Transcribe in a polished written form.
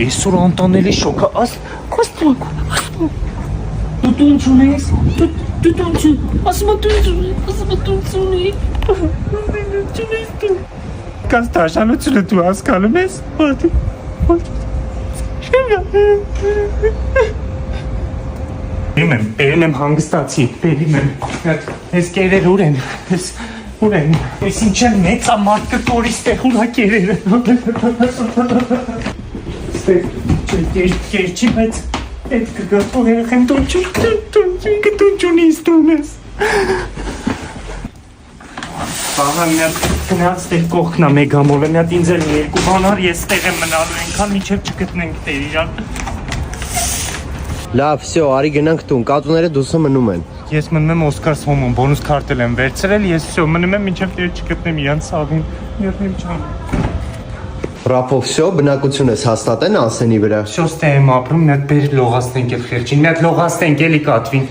Այսօր անտանելի շոկ է, աստված։ Դու տուն չունես, դու տուն չունես, ասում տուն չունես դու։ Կաս դաշանությունը դու հասկանում ես, Բերում եմ հանգստացի, բերում եմ, ես կերեր ուր են, ես ինչ են մեծ ամարդ կտորի ստեղ ուրա կերերը։ Կերչի, բայց էդ կգատող երեխեն տուն չունիս տունես։ Բաղա միատ գնաց տեղ կողքնա մեգամորը, միատ ինձ էլ երկու բանար ես տեղ եմ մնալու ենքան միջև չգտնենք տեր իրան։ Լավ, всё, արի գնանք տուն, կատուները դուսը մնում են։ Ես մնում եմ Օսկար Սոմոն, բոնուս քարտել եմ վերցրել, ես всё մնում եմ մինչև տեր չգտնեմ իրանց սաղին, միատնեմ չան։ Ռապով всё, բնակություն ես հաստատեն Ասենի վրա։ Всё ստե եմ ապրում, մի հատ բեր լողացնենք այդ խերջին, մի հատ լողացնենք էլի կատվին։